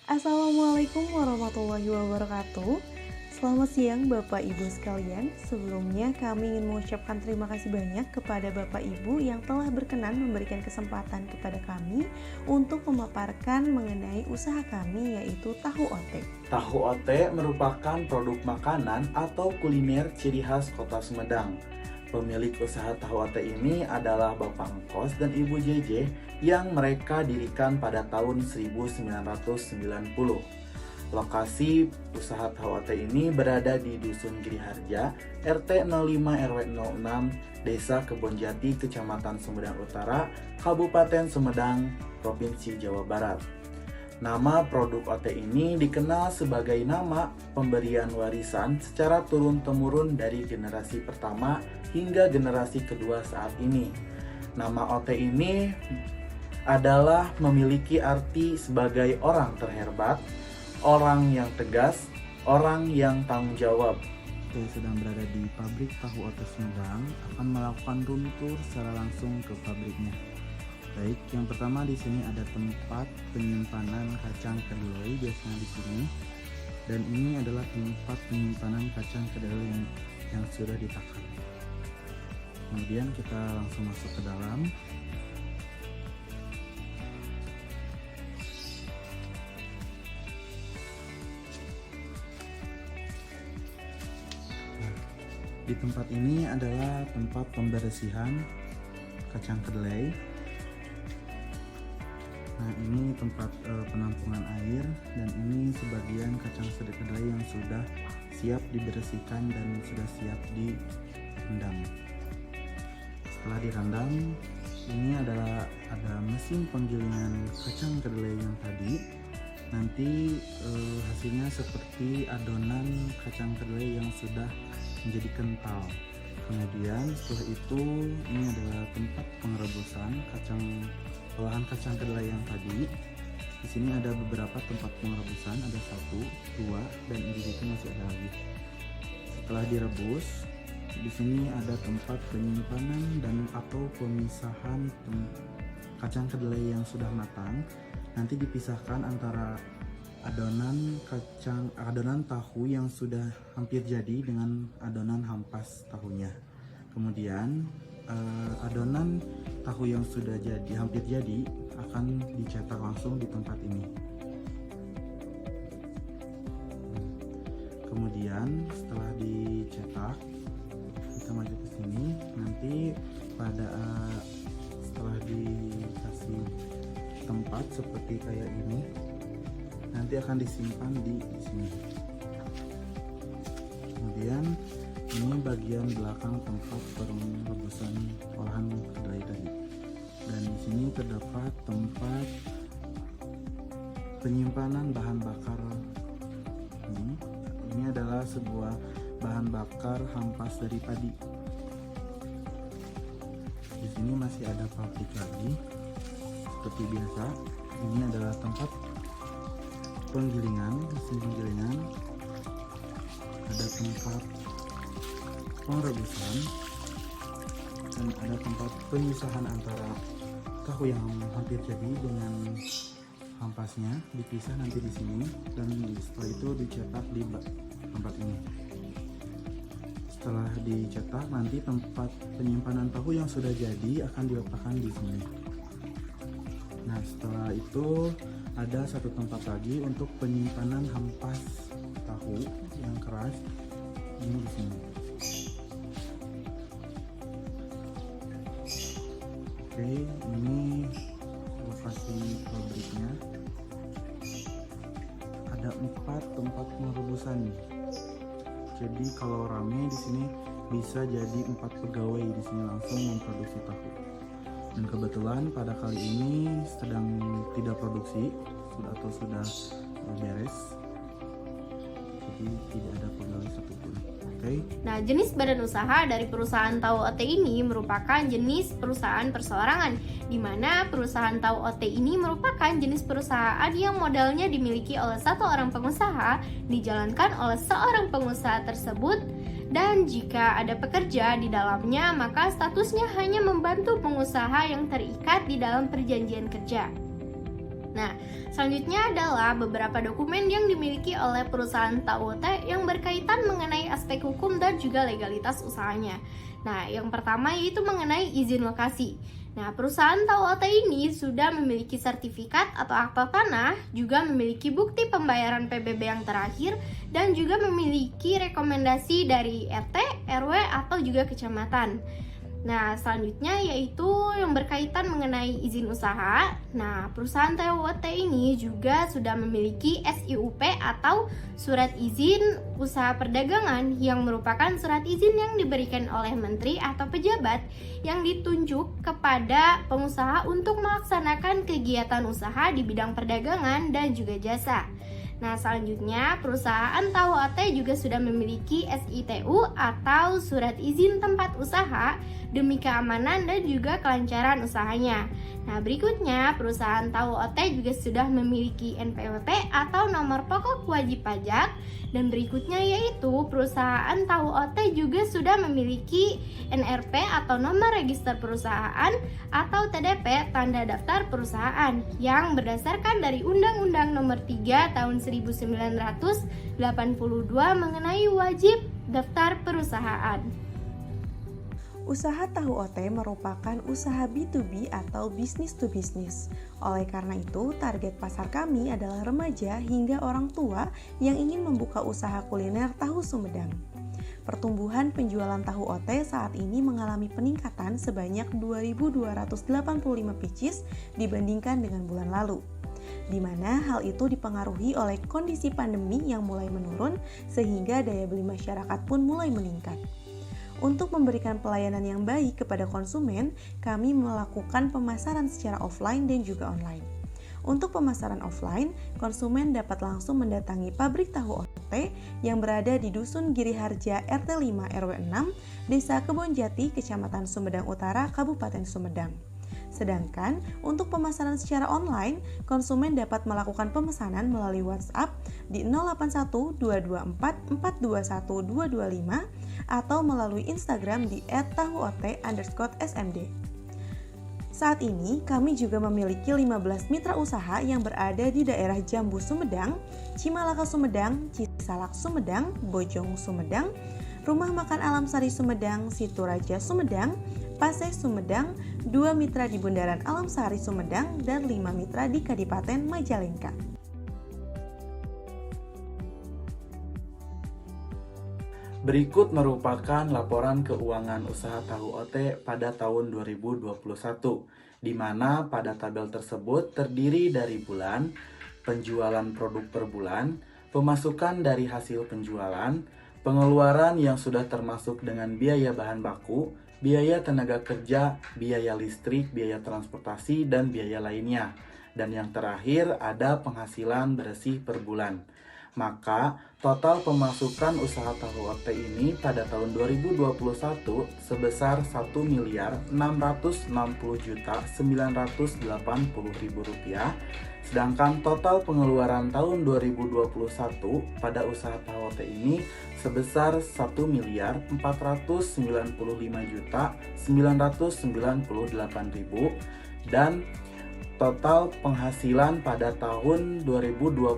Assalamualaikum warahmatullahi wabarakatuh. Selamat siang Bapak Ibu sekalian. Sebelumnya kami ingin mengucapkan terima kasih banyak kepada Bapak Ibu yang telah berkenan memberikan kesempatan kepada kami untuk memaparkan mengenai usaha kami, yaitu tahu otek. Tahu ote merupakan produk makanan atau kuliner ciri khas Kota Sumedang. Pemilik usaha tahu ote ini adalah Bapak Ngkos dan Ibu JJ yang mereka dirikan pada tahun 1990. Lokasi usaha tahu ote ini berada di Dusun Giriharja, RT 05 RW 06, Desa Kebonjati, Kecamatan Sumedang Utara, Kabupaten Sumedang, Provinsi Jawa Barat. Nama produk ote ini dikenal sebagai nama pemberian warisan secara turun-temurun dari generasi pertama hingga generasi kedua saat ini. Nama ote ini adalah memiliki arti sebagai orang terhebat, orang yang tegas, orang yang tanggung jawab. Saya sedang berada di pabrik tahu ote Sumedang, akan melakukan room tour secara langsung ke pabriknya. Baik, yang pertama di sini ada tempat penyimpanan kacang kedelai biasanya di sini, dan ini adalah tempat penyimpanan kacang kedelai yang sudah ditakar. Kemudian kita langsung masuk ke dalam. Di tempat ini adalah tempat pembersihan kacang kedelai. Nah, ini tempat penampungan air, dan ini sebagian kacang kedelai yang sudah siap dibersihkan dan sudah siap direndam. Setelah direndam, ini ada mesin penggilingan kacang kedelai yang tadi. Nanti hasilnya seperti adonan kacang kedelai yang sudah menjadi kental. Kemudian setelah itu ini adalah tempat pengerebusan olahan kacang kedelai yang tadi. Di sini ada beberapa tempat pengerebusan, ada 1, 2, dan di situ masih ada lagi. Setelah direbus, di sini ada tempat penyimpanan dan atau pemisahan kacang kedelai yang sudah matang. Nanti dipisahkan antara adonan tahu yang sudah hampir jadi dengan adonan hampas tahunya. Kemudian adonan tahu yang sudah hampir jadi akan dicetak langsung di tempat ini. Kemudian setelah dicetak, kita maju ke sini. Nanti setelah dikasih tempat seperti kayak ini, nanti akan disimpan di sini. Kemudian ini bagian belakang tempat perebusan olahan kedelai tadi, dan di sini terdapat tempat penyimpanan bahan bakar. Ini adalah sebuah bahan bakar hampas dari padi. Di sini masih ada pabrik lagi seperti biasa. Ini adalah tempat mesin penggilingan, ada tempat pengerebusan, dan ada tempat pemisahan antara tahu yang hampir jadi dengan hampasnya, dipisah nanti di sini, dan setelah itu dicetak di tempat ini. Setelah dicetak, nanti tempat penyimpanan tahu yang sudah jadi akan diletakkan di sini. Nah, setelah itu ada satu tempat lagi untuk penyimpanan hampas tahu yang keras, ini di sini. Oke, ini lokasi pabriknya. Ada 4 tempat pengerebusan. Jadi kalau rame di sini bisa jadi 4 pegawai di sini langsung memproduksi tahu. Dan kebetulan pada kali ini sedang tidak produksi, sudah beres, jadi tidak ada pegawai satupun. Oke. Nah, jenis badan usaha dari perusahaan tahu ote ini merupakan jenis perusahaan perseorangan, di mana perusahaan tahu ote ini merupakan jenis perusahaan yang modalnya dimiliki oleh satu orang pengusaha, dijalankan oleh seorang pengusaha tersebut, dan jika ada pekerja di dalamnya, maka statusnya hanya membantu pengusaha yang terikat di dalam perjanjian kerja. Nah, selanjutnya adalah beberapa dokumen yang dimiliki oleh perusahaan TAUOT yang berkaitan mengenai aspek hukum dan juga legalitas usahanya. Nah, yang pertama yaitu mengenai izin lokasi. Nah, perusahaan TAUOT ini sudah memiliki sertifikat atau akta tanah, juga memiliki bukti pembayaran PBB yang terakhir, dan juga memiliki rekomendasi dari RT, RW, atau juga kecamatan. Nah, selanjutnya yaitu yang berkaitan mengenai izin usaha. Nah, perusahaan TAUOT ini juga sudah memiliki SIUP atau surat izin usaha perdagangan yang merupakan surat izin yang diberikan oleh menteri atau pejabat yang ditunjuk kepada pengusaha untuk melaksanakan kegiatan usaha di bidang perdagangan dan juga jasa. Nah, selanjutnya perusahaan TAUOT juga sudah memiliki SITU atau surat izin tempat usaha demi keamanan dan juga kelancaran usahanya. Nah, berikutnya perusahaan TAUOT juga sudah memiliki NPWP atau nomor pokok wajib pajak, dan berikutnya yaitu perusahaan TAUOT juga sudah memiliki NRP atau nomor register perusahaan atau TDP tanda daftar perusahaan yang berdasarkan dari Undang-Undang Nomor 3 Tahun 1982 mengenai wajib daftar perusahaan. Usaha tahu OT merupakan usaha B2B atau business to business. Oleh karena itu, target pasar kami adalah remaja hingga orang tua yang ingin membuka usaha kuliner tahu Sumedang. Pertumbuhan penjualan tahu OT saat ini mengalami peningkatan sebanyak 2.285 pieces dibandingkan dengan bulan lalu, di mana hal itu dipengaruhi oleh kondisi pandemi yang mulai menurun sehingga daya beli masyarakat pun mulai meningkat. Untuk memberikan pelayanan yang baik kepada konsumen, kami melakukan pemasaran secara offline dan juga online. Untuk pemasaran offline, konsumen dapat langsung mendatangi pabrik tahu OT yang berada di Dusun Giriharja RT 5 RW 6, Desa Kebonjati, Kecamatan Sumedang Utara, Kabupaten Sumedang. Sedangkan untuk pemasaran secara online, konsumen dapat melakukan pemesanan melalui WhatsApp di 081 224 421 225 atau melalui Instagram di @tahuot_smd. Saat ini, kami juga memiliki 15 mitra usaha yang berada di daerah Jambu Sumedang, Cimalaka Sumedang, Cisalak Sumedang, Bojong Sumedang, Rumah Makan Alam Sari Sumedang, Situraja Sumedang, Paseh Sumedang, 2 mitra di Bundaran Alam Sari Sumedang, dan 5 mitra di Kadipaten Majalengka. Berikut merupakan laporan keuangan usaha tahu OT pada tahun 2021, di mana pada tabel tersebut terdiri dari bulan, penjualan produk per bulan, pemasukan dari hasil penjualan, pengeluaran yang sudah termasuk dengan biaya bahan baku, biaya tenaga kerja, biaya listrik, biaya transportasi, dan biaya lainnya. Dan yang terakhir ada penghasilan bersih per bulan. Maka total pemasukan usaha tahu OT ini pada tahun 2021 sebesar Rp1.660.980.000, sedangkan total pengeluaran tahun 2021 pada usaha tahu OT ini sebesar Rp1.455.998.000, dan total penghasilan pada tahun 2021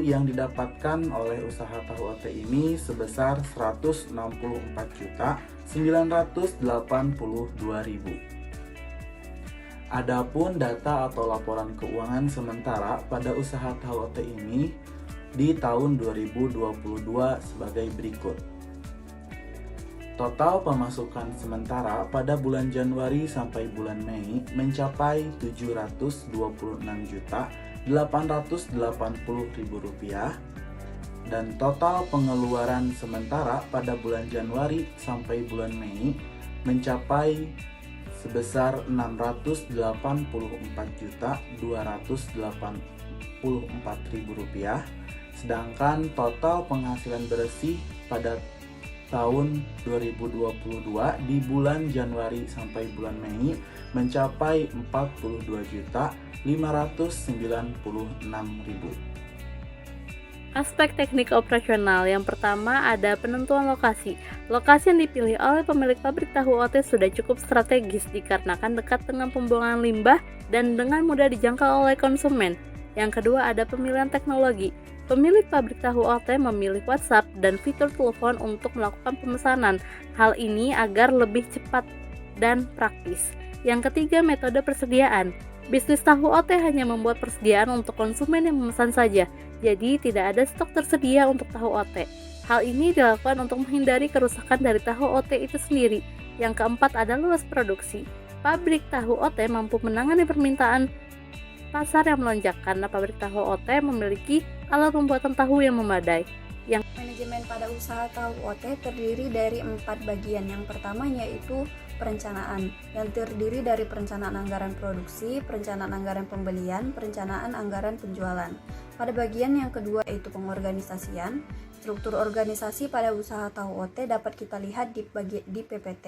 yang didapatkan oleh usaha tahu OT ini sebesar Rp164.982.000. Adapun data atau laporan keuangan sementara pada usaha tahu OT ini di tahun 2022 sebagai berikut. Total pemasukan sementara pada bulan Januari sampai bulan Mei mencapai Rp726.880.000, dan total pengeluaran sementara pada bulan Januari sampai bulan Mei mencapai sebesar Rp684.284.000, sedangkan total penghasilan bersih pada tahun 2022 di bulan Januari sampai bulan Mei mencapai Rp42.596.000. Aspek teknik operasional yang pertama ada penentuan lokasi. Lokasi yang dipilih oleh pemilik pabrik tahu OT sudah cukup strategis dikarenakan dekat dengan pembuangan limbah dan dengan mudah dijangkau oleh konsumen. Yang kedua ada pemilihan teknologi. Pemilik pabrik tahu OT memilih WhatsApp dan fitur telepon untuk melakukan pemesanan. Hal ini agar lebih cepat dan praktis. Yang ketiga metode persediaan. Bisnis tahu OT hanya membuat persediaan untuk konsumen yang memesan saja. Jadi tidak ada stok tersedia untuk tahu OT. Hal ini dilakukan untuk menghindari kerusakan dari tahu OT itu sendiri. Yang keempat ada luas produksi. Pabrik tahu OT mampu menangani permintaan pasar yang melonjak karena pabrik tahu OT memiliki alat pembuatan tahu yang memadai. Manajemen pada usaha tahu OT terdiri dari 4 bagian. Yang pertama yaitu perencanaan, yang terdiri dari perencanaan anggaran produksi, perencanaan anggaran pembelian, perencanaan anggaran penjualan. Pada bagian yang kedua yaitu pengorganisasian. Struktur organisasi pada usaha tahu OT dapat kita lihat di PPT,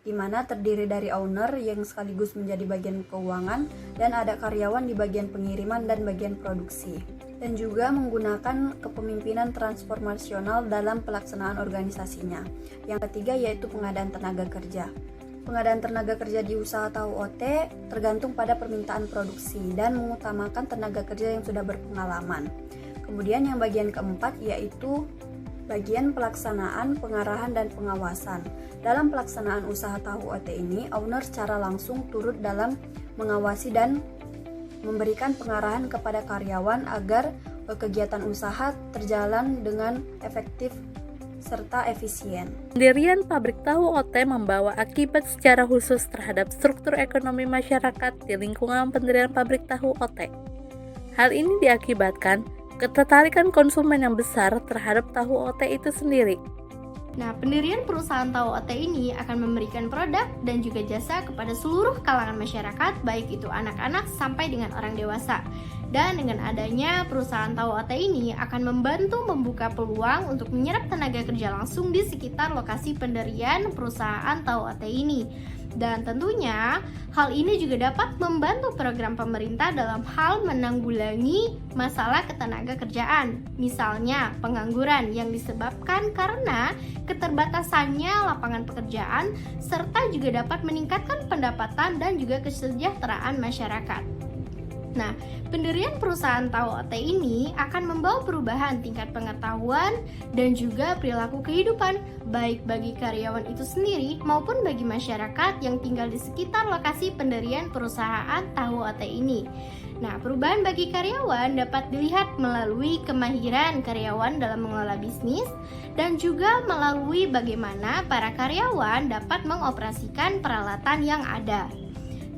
di mana terdiri dari owner yang sekaligus menjadi bagian keuangan dan ada karyawan di bagian pengiriman dan bagian produksi. Dan juga menggunakan kepemimpinan transformasional dalam pelaksanaan organisasinya. Yang ketiga yaitu pengadaan tenaga kerja. Pengadaan tenaga kerja di usaha tahu OT tergantung pada permintaan produksi dan mengutamakan tenaga kerja yang sudah berpengalaman. Kemudian yang bagian keempat yaitu bagian pelaksanaan, pengarahan, dan pengawasan. Dalam pelaksanaan usaha tahu OT ini, owner secara langsung turut dalam mengawasi dan memberikan pengarahan kepada karyawan agar kegiatan usaha terjalan dengan efektif serta efisien. Pendirian pabrik tahu OT membawa akibat secara khusus terhadap struktur ekonomi masyarakat di lingkungan pendirian pabrik tahu OT. Hal ini diakibatkan ketertarikan konsumen yang besar terhadap tahu OT itu sendiri. Nah, pendirian perusahaan tahu OT ini akan memberikan produk dan juga jasa kepada seluruh kalangan masyarakat, baik itu anak-anak sampai dengan orang dewasa. Dan dengan adanya perusahaan tahu OT ini akan membantu membuka peluang untuk menyerap tenaga kerja langsung di sekitar lokasi pendirian perusahaan tahu OT ini. Dan tentunya hal ini juga dapat membantu program pemerintah dalam hal menanggulangi masalah ketenaga kerjaan. Misalnya pengangguran yang disebabkan karena keterbatasannya lapangan pekerjaan, serta juga dapat meningkatkan pendapatan dan juga kesejahteraan masyarakat. Nah, pendirian perusahaan tahu OT ini akan membawa perubahan tingkat pengetahuan dan juga perilaku kehidupan, baik bagi karyawan itu sendiri maupun bagi masyarakat yang tinggal di sekitar lokasi pendirian perusahaan tahu OT ini. Nah, perubahan bagi karyawan dapat dilihat melalui kemahiran karyawan dalam mengelola bisnis dan juga melalui bagaimana para karyawan dapat mengoperasikan peralatan yang ada.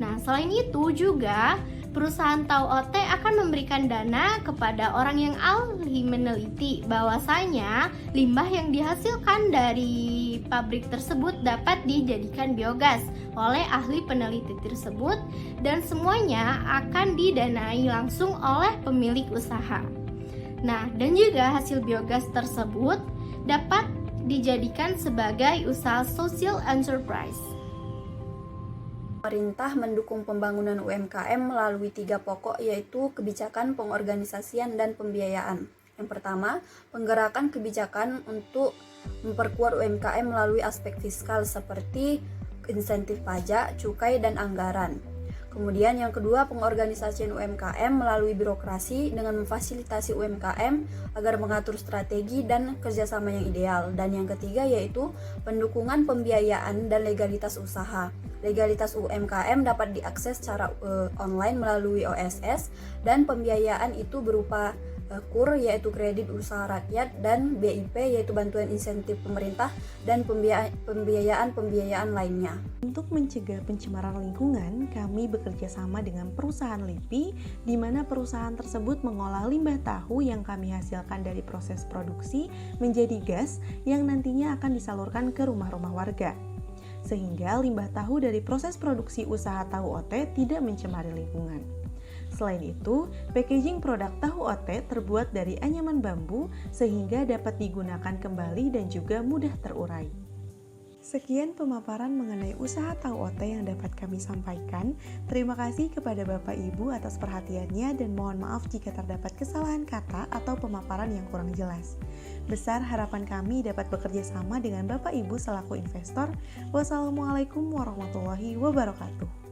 Nah, selain itu juga perusahaan tahu OT akan memberikan dana kepada orang yang ahli meneliti bahwasanya limbah yang dihasilkan dari pabrik tersebut dapat dijadikan biogas oleh ahli peneliti tersebut dan semuanya akan didanai langsung oleh pemilik usaha. Nah, dan juga hasil biogas tersebut dapat dijadikan sebagai usaha social enterprise. Pemerintah mendukung pembangunan UMKM melalui 3 pokok yaitu kebijakan pengorganisasian dan pembiayaan. Yang pertama, penggerakan kebijakan untuk memperkuat UMKM melalui aspek fiskal seperti insentif pajak, cukai, dan anggaran. Kemudian yang kedua, pengorganisasian UMKM melalui birokrasi dengan memfasilitasi UMKM agar mengatur strategi dan kerjasama yang ideal. Dan yang ketiga yaitu pendukungan pembiayaan dan legalitas usaha. Legalitas UMKM dapat diakses secara online melalui OSS dan pembiayaan itu berupa KUR yaitu kredit usaha rakyat dan BIP yaitu bantuan insentif pemerintah dan pembiayaan lainnya. Untuk mencegah pencemaran lingkungan, kami bekerja sama dengan perusahaan LIPI, di mana perusahaan tersebut mengolah limbah tahu yang kami hasilkan dari proses produksi menjadi gas yang nantinya akan disalurkan ke rumah-rumah warga. Sehingga limbah tahu dari proses produksi usaha tahu OT tidak mencemari lingkungan. Selain itu, packaging produk tahu OT terbuat dari anyaman bambu sehingga dapat digunakan kembali dan juga mudah terurai. Sekian pemaparan mengenai usaha tahu OT yang dapat kami sampaikan. Terima kasih kepada Bapak Ibu atas perhatiannya dan mohon maaf jika terdapat kesalahan kata atau pemaparan yang kurang jelas. Besar harapan kami dapat bekerja sama dengan Bapak Ibu selaku investor. Wassalamualaikum warahmatullahi wabarakatuh.